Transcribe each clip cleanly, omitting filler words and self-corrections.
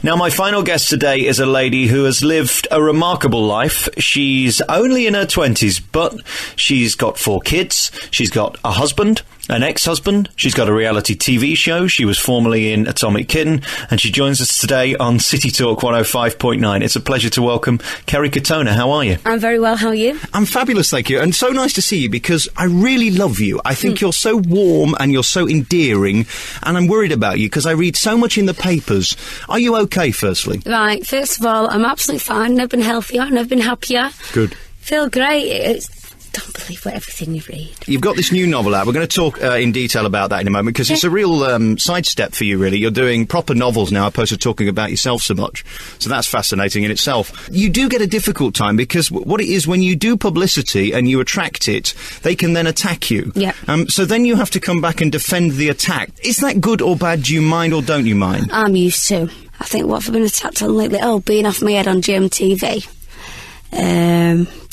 Now, my final guest today is a lady who has lived a remarkable life. She's only in her 20s, but she's got 4 kids. She's got a husband, an ex-husband. She's got a reality TV show. She was formerly in Atomic Kitten, and she joins us today on City Talk 105.9. It's a pleasure to welcome Kerry Katona. How are you? I'm very well. How are you? I'm fabulous, thank you. And so nice to see you because I really love you. I think you're so warm and you're so endearing, and I'm worried about you because I read so much in the papers. Are you okay, firstly? Right, first of all, I'm absolutely fine. Never been healthier, never been happier. Good. Feel great. Don't believe everything you read. You've got this new novel out. We're going to talk in detail about that in a moment because it's a real sidestep for you, really. You're doing proper novels now opposed to talking about yourself so much. So that's fascinating in itself. You do get a difficult time because what it is, when you do publicity and you attract it, they can then attack you. Yeah. So then you have to come back and defend the attack. Is that good or bad? Do you mind or don't you mind? I'm used to. I think what I've been attacked on lately, being off my head on GMTV.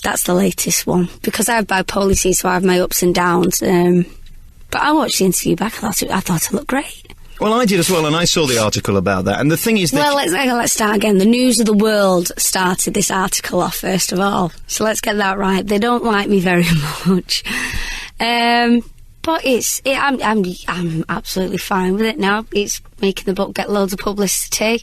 That's the latest one. Because I have bipolar disease, so I have my ups and downs. But I watched the interview back. I thought it looked great. Well, I did as well, and I saw the article about that. And the thing is that... Well, let's start again. The News of the World started this article off, first of all. So let's get that right. They don't like me very much. But I'm absolutely fine with it now. It's making the book get loads of publicity.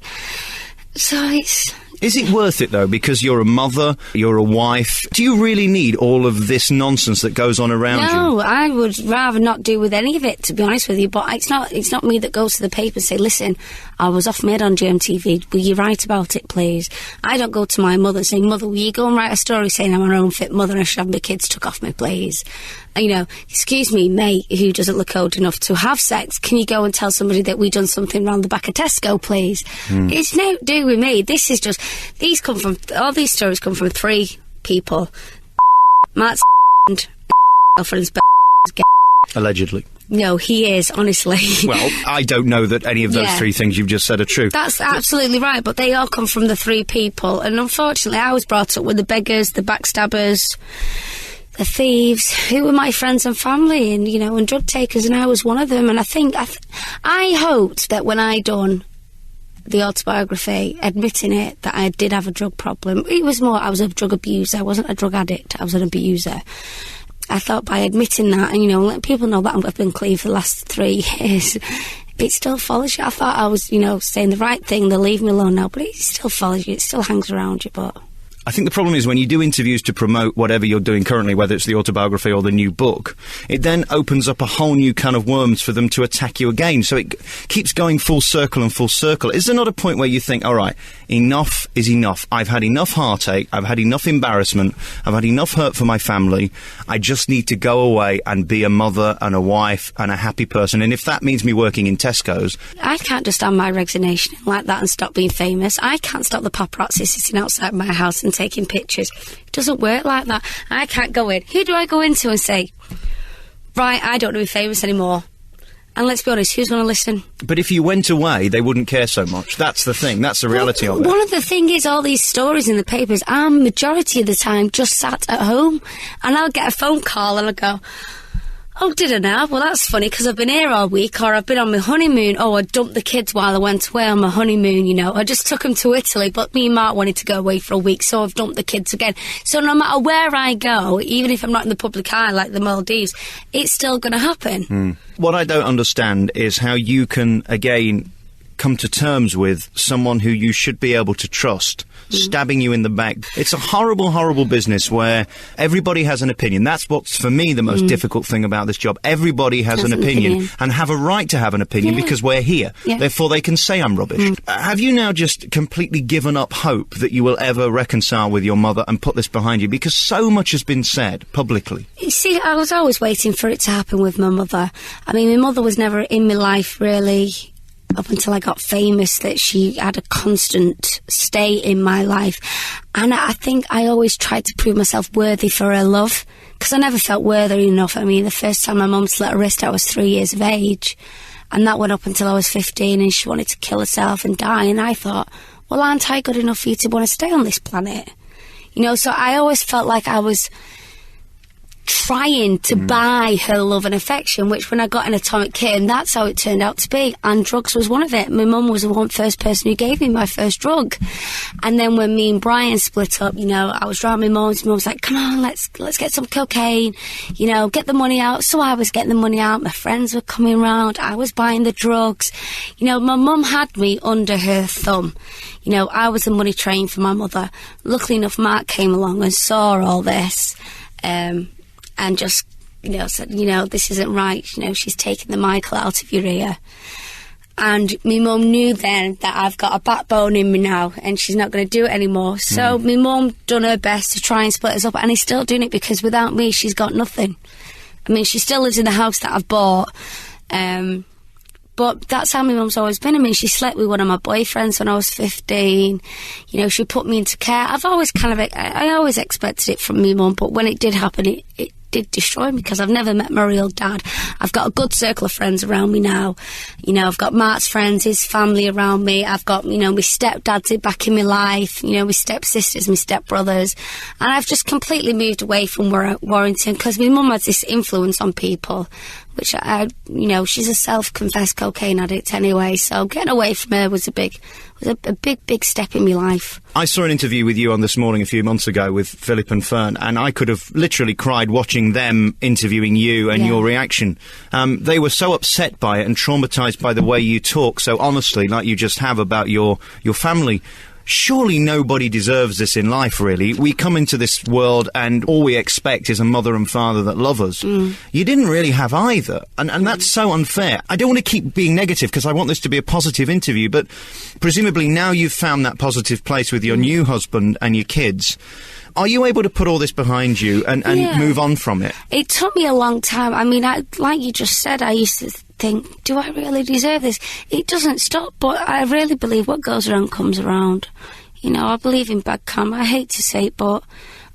So it's... Is it worth it, though, because you're a mother, you're a wife? Do you really need all of this nonsense that goes on around you? No, I would rather not deal with any of it, to be honest with you. But it's not me that goes to the paper and say, listen, I was off my head on GMTV. Will you write about it, please? I don't go to my mother and say, Mother, will you go and write a story saying I'm an unfit mother and I should have my kids took off me, please? Excuse me, mate, who doesn't look old enough to have sex, can you go and tell somebody that we've done something round the back of Tesco, please? It's no do with me. This is just... all these stories come from 3 people. Matt's and girlfriend's gay. Allegedly. No, he is, honestly. Well, I don't know that any of those 3 things you've just said are true. That's absolutely right, but they all come from the 3 people. And unfortunately, I was brought up with the beggars, the backstabbers, the thieves, who were my friends and family, and drug takers, and I was one of them. And I hoped that when I done the autobiography, admitting it, that I did have a drug problem. It was more, I was a drug abuser. I wasn't a drug addict, I was an abuser. I thought by admitting that, and letting people know that I've been clean for the last 3 years, it still follows you. I thought I was, saying the right thing, they'll leave me alone now, but it still follows you, it still hangs around you, but... I think the problem is when you do interviews to promote whatever you're doing currently, whether it's the autobiography or the new book, it then opens up a whole new can of worms for them to attack you again. So it keeps going full circle and full circle. Is there not a point where you think, all right, enough is enough. I've had enough heartache. I've had enough embarrassment. I've had enough hurt for my family. I just need to go away and be a mother and a wife and a happy person. And if that means me working in Tesco's... I can't just stand my resignation like that and stop being famous. I can't stop the paparazzi sitting outside my house and taking pictures. It doesn't work like that. I can't go in. Who do I go into and say, right, I don't want to be famous anymore? And let's be honest, who's going to listen? But if you went away, they wouldn't care so much. That's the thing. That's the reality of it. One of the things is all these stories in the papers, I'm majority of the time just sat at home, and I'll get a phone call and I'll go, oh, did I now? Well, that's funny, because I've been here all week, or I've been on my honeymoon. Oh, I dumped the kids while I went away on my honeymoon, I just took them to Italy, but me and Mark wanted to go away for a week, so I've dumped the kids again. So no matter where I go, even if I'm not in the public eye, like the Maldives, it's still going to happen. What I don't understand is how you can, again, come to terms with someone who you should be able to trust stabbing you in the back. It's a horrible, horrible business where everybody has an opinion. That's what's, for me, the most difficult thing about this job. Everybody has an opinion and have a right to have an opinion because we're here. Therefore, they can say I'm rubbish. Have you now just completely given up hope that you will ever reconcile with your mother and put this behind you? Because so much has been said publicly. You see, I was always waiting for it to happen with my mother. I mean, my mother was never in my life, really, up until I got famous, that she had a constant stay in my life. And I think I always tried to prove myself worthy for her love, because I never felt worthy enough. I mean, the first time my mum slit her wrist, I was 3 years of age, and that went up until I was 15, and she wanted to kill herself and die. And I thought, well, aren't I good enough for you to want to stay on this planet? So I always felt like I was trying to buy her love and affection, which when I got an Atomic Kitten, that's how it turned out to be. And drugs was one of it. My mum was the first person who gave me my first drug. And then when me and Brian split up, you know, I was around my mum's. Mum was like, come on, let's get some cocaine, you know, get the money out. So I was getting the money out. My friends were coming round. I was buying the drugs. You know, my mum had me under her thumb. You know, I was the money train for my mother. Luckily enough, Mark came along and saw all this. And just, you know, said, you know, this isn't right. You know, she's taking the Michael out of your ear. And my mum knew then that I've got a backbone in me now and she's not going to do it anymore. So my mum done her best to try and split us up, and he's still doing it because without me, she's got nothing. I mean, she still lives in the house that I've bought. But that's how my mum's always been. I mean, she slept with one of my boyfriends when I was 15. You know, she put me into care. I've always I always expected it from my mum, but when it did happen, it did destroy me because I've never met my real dad. I've got a good circle of friends around me now. You know, I've got Mark's friends, his family around me. I've got, you know, my stepdads back in my life, you know, my stepsisters, my stepbrothers. And I've just completely moved away from Warrington because my mum has this influence on people, which you know, she's a self-confessed cocaine addict anyway, so getting away from her was a big step in my life. I saw an interview with you on This Morning a few months ago with Philip and Fern, and I could have literally cried watching them interviewing you and your reaction. They were so upset by it and traumatised by the way you talk so honestly, like you just have about your family. Surely nobody deserves this in life, really. We come into this world and all we expect is a mother and father that love us. You didn't really have either, and that's so unfair. I don't want to keep being negative because I want this to be a positive interview, but presumably now you've found that positive place with your new husband and your kids. Are you able to put all this behind you and move on from it? It took me a long time. I mean, like you just said, I used to think, do I really deserve this? It doesn't stop, but I really believe what goes around comes around. You know, I believe in bad karma. I hate to say it, but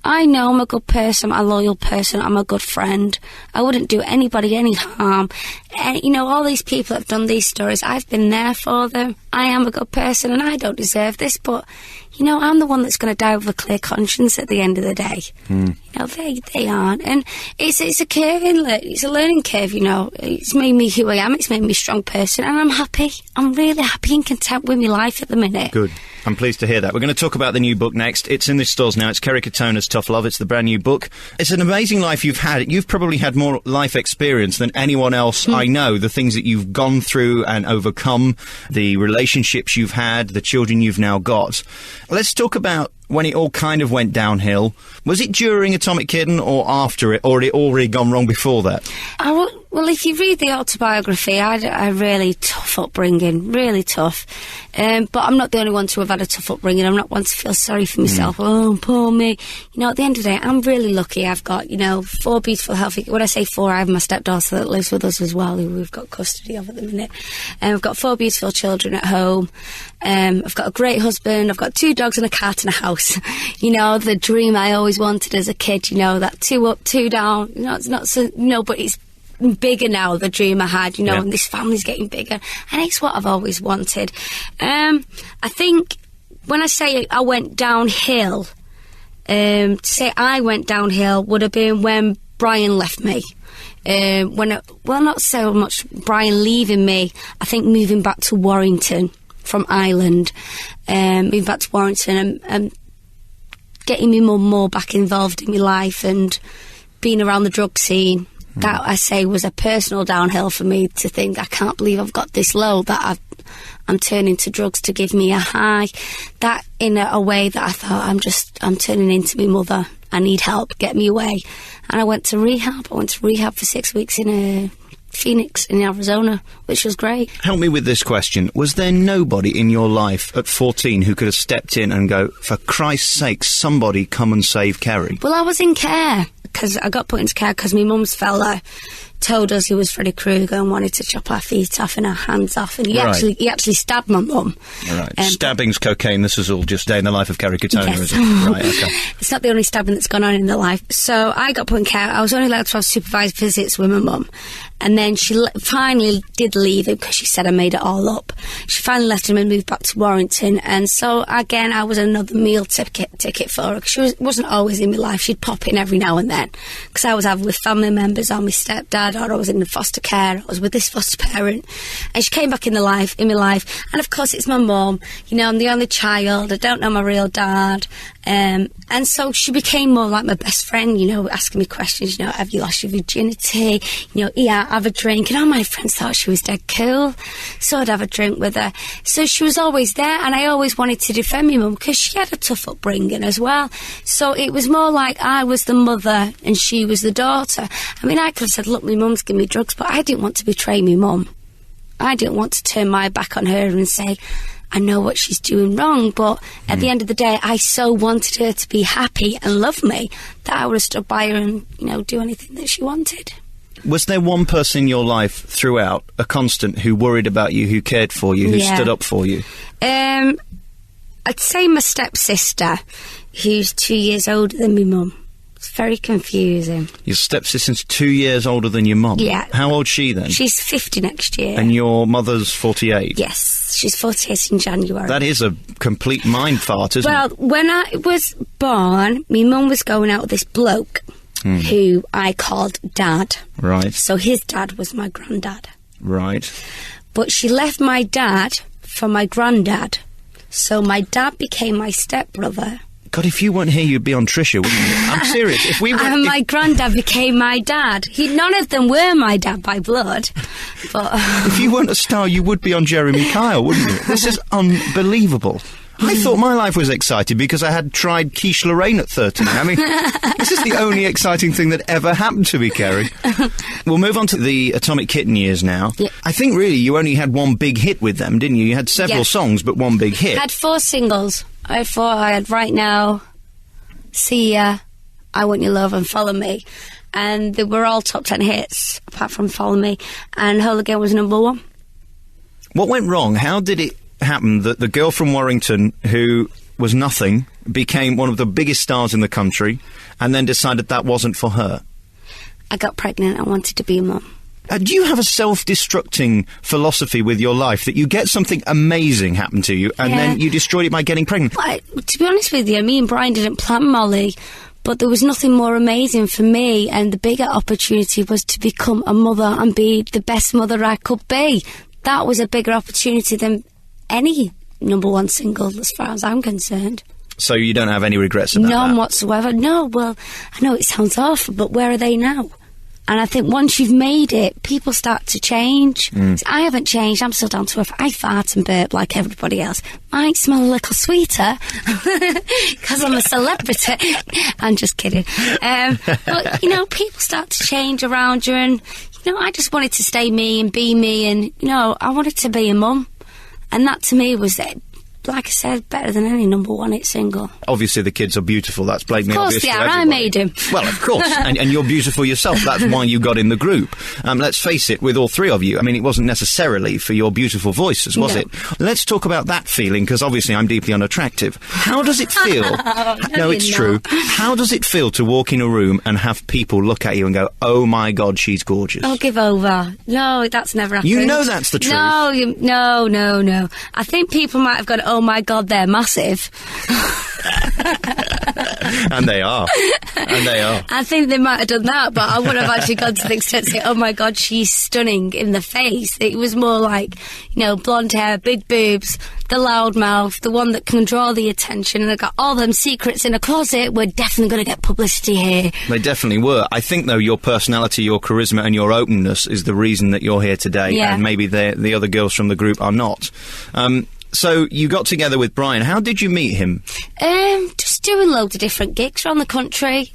I know I'm a good person, I'm a loyal person, I'm a good friend. I wouldn't do anybody any harm. And, you know, all these people that have done these stories, I've been there for them. I am a good person and I don't deserve this, but, you know, I'm the one that's going to die with a clear conscience at the end of the day. You know, they aren't. And it's a curve, it's a learning curve, you know. It's made me who I am, it's made me a strong person, and I'm happy. I'm really happy and content with my life at the minute. Good. I'm pleased to hear that. We're going to talk about the new book next. It's in the stores now. It's Kerry Katona's Tough Love. It's the brand new book. It's an amazing life you've had. You've probably had more life experience than anyone else I know. The things that you've gone through and overcome, the relationships you've had, the children you've now got. Let's talk about when it all kind of went downhill. Was it during Atomic Kitten or after it, or had it already gone wrong before that? Well, if you read the autobiography, I had a really tough upbringing, really tough. But I'm not the only one to have had a tough upbringing. I'm not one to feel sorry for myself. Oh, poor me. You know, at the end of the day, I'm really lucky. I've got, you know, 4 beautiful, healthy... When I say 4, I have my stepdaughter that lives with us as well, who we've got custody of at the minute. We've got 4 beautiful children at home. I've got a great husband. I've got 2 dogs and a cat and a house. You know, the dream I always wanted as a kid, you know, that 2 up, 2 down. You know, it's not so... No, but it's bigger now, the dream I had, you know, and this family's getting bigger, and it's what I've always wanted. I think when I say I went downhill, to say I went downhill would have been when Brian left me. Not so much Brian leaving me, I think moving back to Warrington from Ireland, moving back to Warrington and getting my mum more back involved in my life and being around the drug scene. That, I say, was a personal downhill for me, to think, I can't believe I've got this low, that I'm turning to drugs to give me a high. That, in a way that I thought, I'm turning into my mother. I need help, get me away. And I went to rehab. I went to rehab for 6 weeks in Phoenix in Arizona, which was great. Help me with this question. Was there nobody in your life at 14 who could have stepped in and go, for Christ's sake, somebody come and save Kerry? Well, I was in care, because I got put into care because my mum's fella told us he was Freddy Krueger and wanted to chop our feet off and our hands off, and he actually stabbed my mum. Right. Stabbings, cocaine, this is all just day in the life of Kerry Katona, yes. Is it? Right, okay. It's not the only stabbing that's gone on in the life. So I got put in care. I was only allowed to have supervised visits with my mum. And then she finally did leave him because she said I made it all up. She finally left him and moved back to Warrington. And so, again, I was another meal ticket for her. She wasn't always in my life. She'd pop in every now and then. Because I was either with family members or my stepdad, or I was in the foster care. I was with this foster parent. And she came back in my life. And, of course, it's my mum. You know, I'm the only child. I don't know my real dad. And so she became more like my best friend, you know, asking me questions, you know, have you lost your virginity? You know, yeah, have a drink. And all my friends thought she was dead cool. So I'd have a drink with her. So she was always there, and I always wanted to defend my mum because she had a tough upbringing as well. So it was more like I was the mother and she was the daughter. I mean, I could have said, look, my mum's giving me drugs, but I didn't want to betray my mum. I didn't want to turn my back on her and say, I know what she's doing wrong, but at the end of the day, I so wanted her to be happy and love me that I would have stood by her and, you know, do anything that she wanted. Was there one person in your life throughout, a constant, who worried about you, who cared for you, who stood up for you? I'd say my stepsister, who's 2 years older than my mum. It's very confusing. Your stepsister's 2 years older than your mum? Yeah. How old's she then? She's 50 next year. And your mother's 48? Yes, she's 48 in January. That is a complete mind fart, isn't it? Well, when I was born, my mum was going out with this bloke who I called Dad. Right. So his dad was my granddad. Right. But she left my dad for my granddad. So my dad became my stepbrother. God, if you weren't here, you'd be on Trisha, wouldn't you? I'm serious. If we were, and my granddad became my dad. None of them were my dad by blood. But if you weren't a star, you would be on Jeremy Kyle, wouldn't you? This is unbelievable. I thought my life was exciting because I had tried quiche Lorraine at 13. I mean, this is the only exciting thing that ever happened to me, Kerry. We'll move on to the Atomic Kitten years now. Yep. I think really you only had one big hit with them, didn't you? You had several songs, but one big hit. I had 4 singles. I had Right Now, See Ya, I Want Your Love and Follow Me. And they were all top 10 hits, apart from Follow Me. And Whole Again was number 1. What went wrong? How did it happen that the girl from Warrington, who was nothing, became one of the biggest stars in the country, and then decided that wasn't for her? I got pregnant. I wanted to be a mum. Do you have a self-destructing philosophy with your life that you get something amazing happen to you and then you destroyed it by getting pregnant? Well, to be honest with you, me and Brian didn't plan Molly, but there was nothing more amazing for me, and the bigger opportunity was to become a mother and be the best mother I could be. That was a bigger opportunity than any number 1 single as far as I'm concerned. So you don't have any regrets about that? None whatsoever. No, well, I know it sounds awful, but where are they now? And I think once you've made it, people start to change. I haven't changed. I'm still down to earth. I fart and burp like everybody else. Might smell a little sweeter because I'm a celebrity. I'm just kidding. But, you know, people start to change around you, and, you know, I just wanted to stay me and be me, and, you know, I wanted to be a mum. And that to me was, like I said, better than any number 1 hit single. Obviously the kids are beautiful, that's blatantly obvious. Of course to they are, I made him. Well, of course, and you're beautiful yourself, that's why you got in the group. Let's face it, with all 3 of you, I mean, it wasn't necessarily for your beautiful voices, was it? Let's talk about that feeling, because obviously I'm deeply unattractive. How does it feel? No, it's true. How does it feel to walk in a room and have people look at you and go, oh my God, she's gorgeous? I'll give over. No, that's never happened. You know that's the truth. No. I think people might have gone, oh my God, they're massive. And they are. I think they might have done that, but I wouldn't have actually gone to the extent to say, oh my God, she's stunning in the face. It was more like, you know, blonde hair, big boobs, the loud mouth, the one that can draw the attention, and I got all them secrets in a closet. We're definitely going to get publicity here. They definitely were. I think, though, your personality, your charisma and your openness is the reason that you're here today, and maybe the other girls from the group are not. So you got together with Brian. How did you meet him? Just doing loads of different gigs around the country.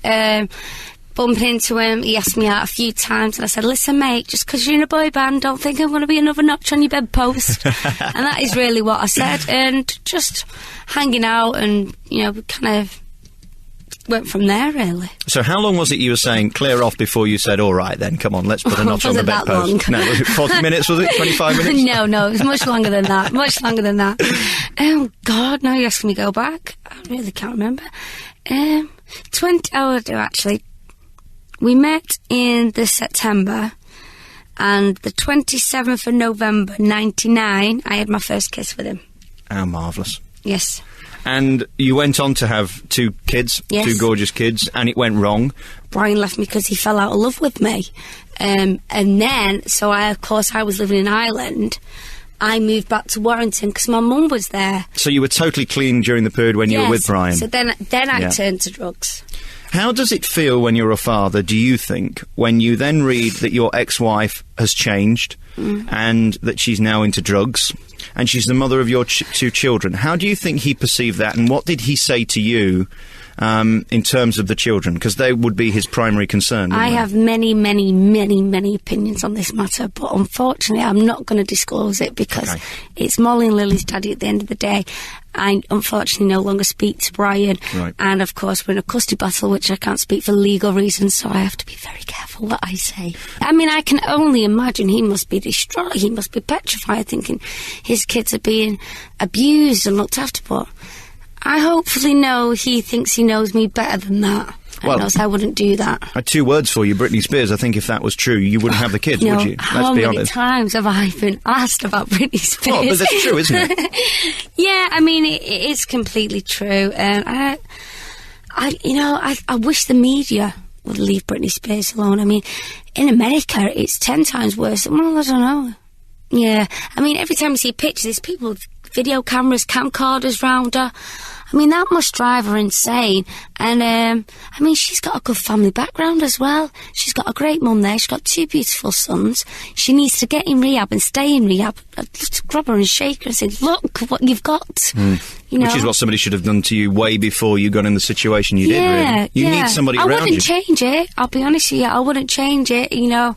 Bumping into him. He asked me out a few times, and I said, listen, mate, just because you're in a boy band, don't think I'm going to be another notch on your bedpost. And that is really what I said. And just hanging out and, you know, kind of went from there, really. So how long was it you were saying clear off before you said, all right then, come on, let's put a notch on the bedpost? No, was it 40 minutes, was it? 25 minutes? No, it was much longer than that. Oh, God, now you're asking me to go back. I really can't remember. I do, actually. We met in the September, And the 27th of November, 99, I had my first kiss with him. How marvellous. Yes. And you went on to have 2 kids, Yes. 2 gorgeous kids, and it went wrong. Brian left me because he fell out of love with me. And then, so I was living in Ireland. I moved back to Warrington because my mum was there. So you were totally clean during the period when you were with Brian. So then I turned to drugs. How does it feel when you're a father, do you think, when you then read that your ex-wife has changed and that she's now into drugs and she's the mother of your 2 children? How do you think he perceived that, and what did he say to you in terms of the children? Because they would be his primary concern. I have many, many, many, many opinions on this matter, but unfortunately I'm not going to disclose it because it's Molly and Lily's daddy at the end of the day. I unfortunately no longer speak to Brian. Right. And of course we're in a custody battle, which I can't speak for legal reasons, so I have to be very careful what I say. I mean, I can only imagine he must be distraught, he must be petrified, thinking his kids are being abused and looked after, but I hopefully know he thinks he knows me better than that. Well, knows I wouldn't do that. I had 2 words for you, Britney Spears. I think if that was true, you wouldn't have the kids, would you? How many times have I been asked about Britney Spears? Well, but that's true, isn't it? Yeah, I mean, it is completely true. And I wish the media would leave Britney Spears alone. I mean, in America, it's 10 times worse. Well, I don't know. Yeah, I mean, every time you see pictures, there's people with video cameras, camcorders round her. I mean, that must drive her insane. And, I mean, she's got a good family background as well. She's got a great mum there. She's got 2 beautiful sons. She needs to get in rehab and stay in rehab. I'd love to grab her and shake her and say, look what you've got. You know? Which is what somebody should have done to you way before you got in the situation you did, really. You need somebody around you. I wouldn't change it. I'll be honest with you. I wouldn't change it, you know.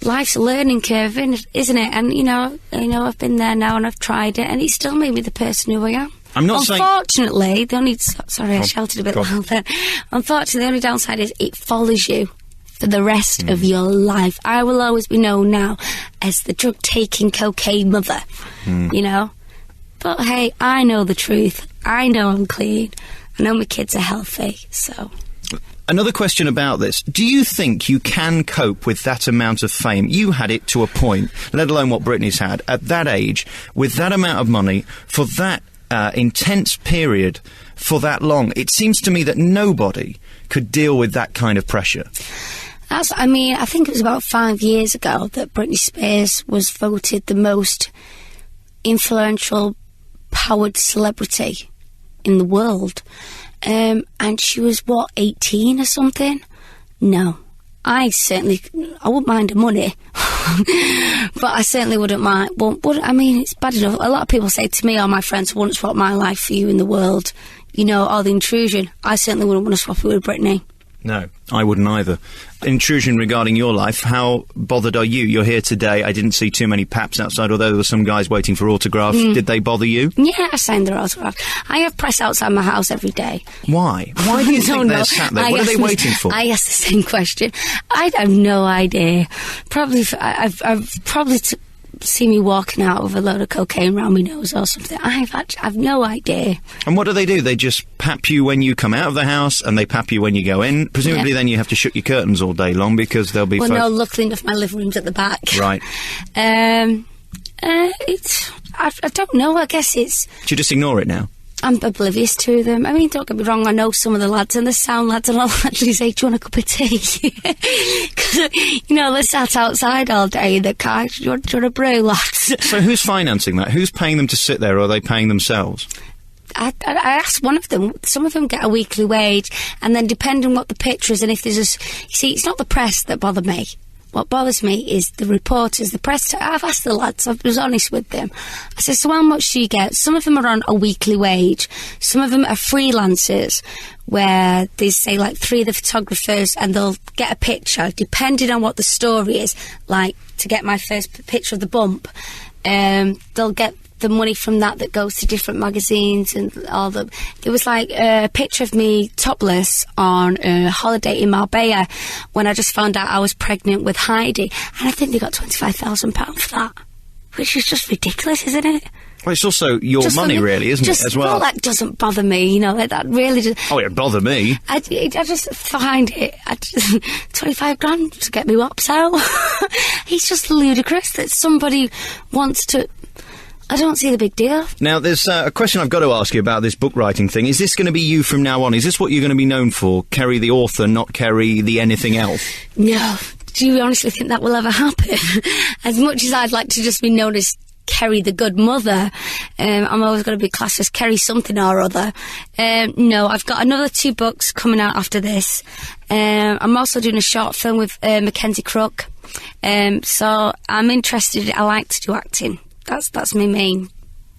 Life's a learning curve, isn't it? And, you know, I've been there now and I've tried it, and it's still made me the person who I am. I'm not Unfortunately, the only... Sorry, I shouted a bit loud then. Unfortunately, the only downside is it follows you for the rest of your life. I will always be known now as the drug-taking cocaine mother, you know? But, hey, I know the truth. I know I'm clean. I know my kids are healthy, so... Another question about this. Do you think you can cope with that amount of fame? You had it to a point, let alone what Britney's had, at that age, with that amount of money, for that intense period, for that long. It seems to me that nobody could deal with that kind of pressure. I think it was about 5 years ago that Britney Spears was voted the most influential, powered celebrity in the world. And she was, 18 or something? No. I wouldn't mind the money, but I certainly wouldn't mind. It's bad enough. A lot of people say to me, my friends, I wouldn't swap my life for you in the world. You know, or the intrusion. I certainly wouldn't want to swap it with Britney. No, I wouldn't either. Intrusion regarding your life, how bothered are you? You're here today. I didn't see too many paps outside, although there were some guys waiting for autographs. Did they bother you? Yeah, I signed their autographs. I have press outside my house every day. Why? Why do you think they're sat there? What are they waiting for? I asked the same question. I have no idea. Probably, I've probably see me walking out with a load of cocaine around my nose or something. I've no idea. And what do? They just pap you when you come out of the house, and they pap you when you go in. Presumably then you have to shut your curtains all day long because they'll be... no, luckily enough my living room's at the back. Right. I don't know, I guess it's... Do you just ignore it now? I'm oblivious to them. I mean, don't get me wrong, I know some of the lads, and the sound lads, and I'll actually say, do you want a cup of tea? Because, they sat outside all day in the car. Do you want a brew, lads? So who's financing that? Who's paying them to sit there, or are they paying themselves? I asked one of them. Some of them get a weekly wage, and then depending what the picture is, and if there's it's not the press that bother me. What bothers me is the reporters, the press. I've asked the lads, I was honest with them. I said, so how much do you get? Some of them are on a weekly wage. Some of them are freelancers, where they say, like, 3 of the photographers, and they'll get a picture, depending on what the story is. Like, to get my first picture of the bump, they'll get the money from that goes to different magazines and all the... There was like a picture of me topless on a holiday in Marbella when I just found out I was pregnant with Heidi, and I think they got £25,000 for that, which is just ridiculous, isn't it? Well, it's also your Just money, for me- really, isn't just, it, as well? that doesn't bother me, you know, that really does. Oh, it'd bother me. I just find it, 25 grand to get me WAPs out. It's just ludicrous that somebody wants to... I don't see the big deal. Now, there's a question I've got to ask you about this book writing thing. Is this going to be you from now on? Is this what you're going to be known for? Kerry the author, not Kerry the anything else? No. Do you honestly think that will ever happen? As much as I'd like to just be known as Kerry the good mother, I'm always going to be classed as Kerry something or other. No, I've got another 2 books coming out after this. I'm also doing a short film with Mackenzie Crook. So I'm interested. I like to do acting. That's my main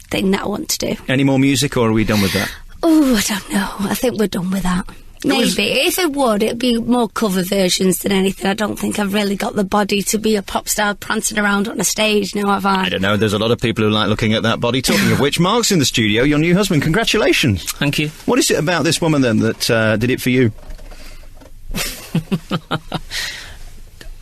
thing that I want to do. Any more music, or are we done with that? Oh, I don't know. I think we're done with that. Maybe. If it would, it'd be more cover versions than anything. I don't think I've really got the body to be a pop star prancing around on a stage now, have I? I don't know. There's a lot of people who like looking at that body. Talking of which, Mark's in the studio, your new husband. Congratulations. Thank you. What is it about this woman, then, that did it for you?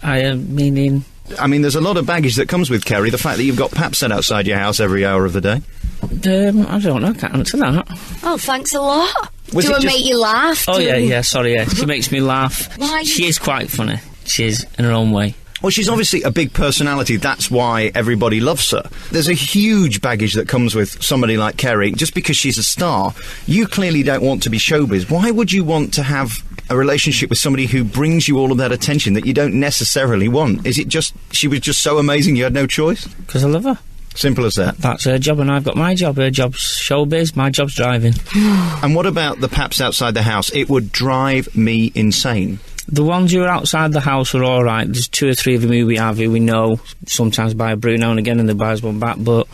Meaning... I mean, there's a lot of baggage that comes with Kerry. The fact that you've got pap set outside your house every hour of the day. I don't know, I can't answer that. Oh, thanks a lot. Was Do it I just- make you laugh? Oh, yeah, sorry, yeah. She makes me laugh. Why you- She is quite funny. She is, in her own way. Well, she's obviously a big personality. That's why everybody loves her. There's a huge baggage that comes with somebody like Kerry. Just because she's a star, you clearly don't want to be showbiz. Why would you want to have a relationship with somebody who brings you all of that attention that you don't necessarily want? Is it just she was just so amazing you had no choice? Because I love her. Simple as that. That's her job, and I've got my job. Her job's showbiz, my job's driving. And what about the paps outside the house? It would drive me insane. The ones who are outside the house are all right. There's 2 or 3 of them who we have who we know. Sometimes buy a brew now and again, and they buy us one back. But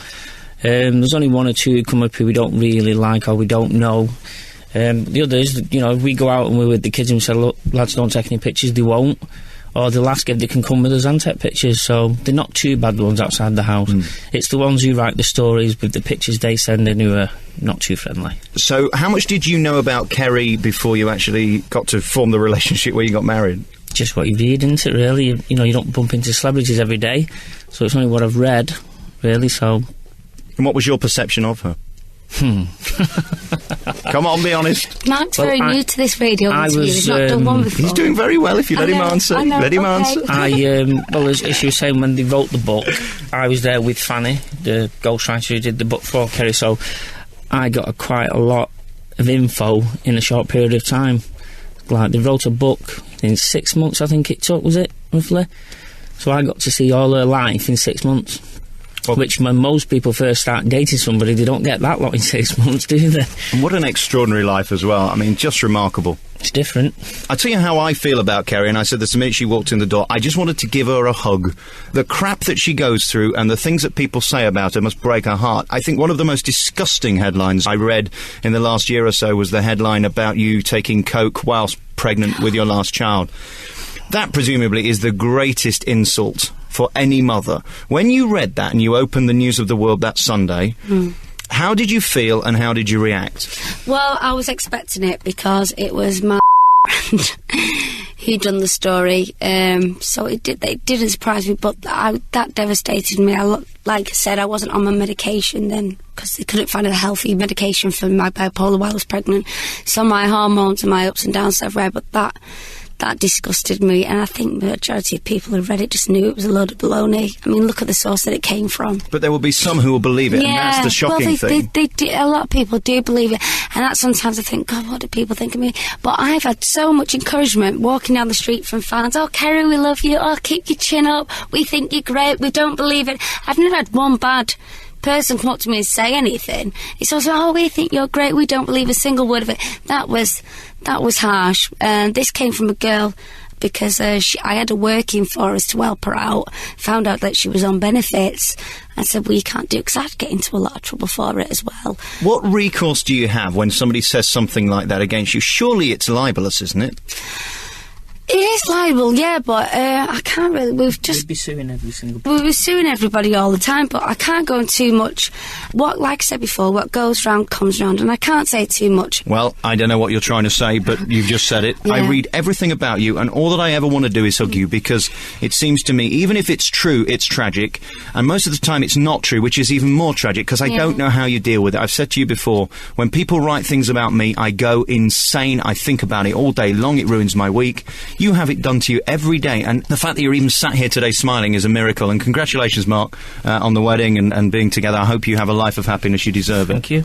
there's only 1 or 2 who come up who we don't really like or we don't know. The others, you know, if we go out and we're with the kids and we say, look, lads, don't take any pictures, they won't. Or they'll ask if they can come with us and take pictures. So they're not too bad, the ones outside the house. It's the ones who write the stories with the pictures they send in who are not too friendly. So how much did you know about Kerry before you actually got to form the relationship where you got married? Just what you read, isn't it, really? You know, you don't bump into celebrities every day. So it's only what I've read, really, so... And what was your perception of her? Come on, be honest. Mark's very new to this radio interview. He's not done one before. He's doing very well if you let him answer. I know, Let him okay. answer. Well, as she was saying, when they wrote the book, I was there with Fanny, the ghostwriter who did the book for Kerry, so I got quite a lot of info in a short period of time. Like, they wrote a book in 6 months, I think it took, was it, roughly? So I got to see all her life in 6 months. Well, which, when most people first start dating somebody, they don't get that lot in 6 months, do they? And what an extraordinary life as well. I mean, just remarkable. It's different. I'll tell you how I feel about Kerry, and I said this the minute she walked in the door. I just wanted to give her a hug. The crap that she goes through and the things that people say about her must break her heart. I think one of the most disgusting headlines I read in the last year or so was the headline about you taking coke whilst pregnant with your last child. That, presumably, is the greatest insult for any mother. When you read that and you opened the News of the World that Sunday, how did you feel and how did you react? Well, I was expecting it because it was my friend who'd done the story, so it didn't surprise me, but that devastated me. Like I said, I wasn't on my medication then because they couldn't find a healthy medication for my bipolar while I was pregnant, so my hormones and my ups and downs everywhere, but that disgusted me, and I think the majority of people who read it just knew it was a load of baloney. I mean, look at the source that it came from. But there will be some who will believe it, and that's the shocking thing. A lot of people do believe it, and that sometimes I think, God, what do people think of me? But I've had so much encouragement walking down the street from fans. Oh, Kerry, we love you. Oh, keep your chin up. We think you're great. We don't believe it. I've never had one bad person come up to me and say anything. It's also, oh, we think you're great. We don't believe a single word of it. That was harsh. And this came from a girl because I had her working for us to help her out. Found out that she was on benefits. I said, well, you can't do it, because I'd get into a lot of trouble for it as well. What recourse do you have when somebody says something like that against you? Surely it's libelous, isn't it? It is liable, yeah, but I can't really. We'd be suing every single person. We'll be suing everybody all the time, but I can't go into too much. Like I said before, what goes round comes round, and I can't say too much. Well, I don't know what you're trying to say, but you've just said it. Yeah. I read everything about you, and all that I ever want to do is hug you, because it seems to me, even if it's true, it's tragic, and most of the time it's not true, which is even more tragic, because I don't know how you deal with it. I've said to you before, when people write things about me, I go insane. I think about it all day long. It ruins my week. You have it done to you every day, and the fact that you're even sat here today smiling is a miracle. And congratulations, Mark, on the wedding and being together. I hope you have a life of happiness. You deserve it. Thank you.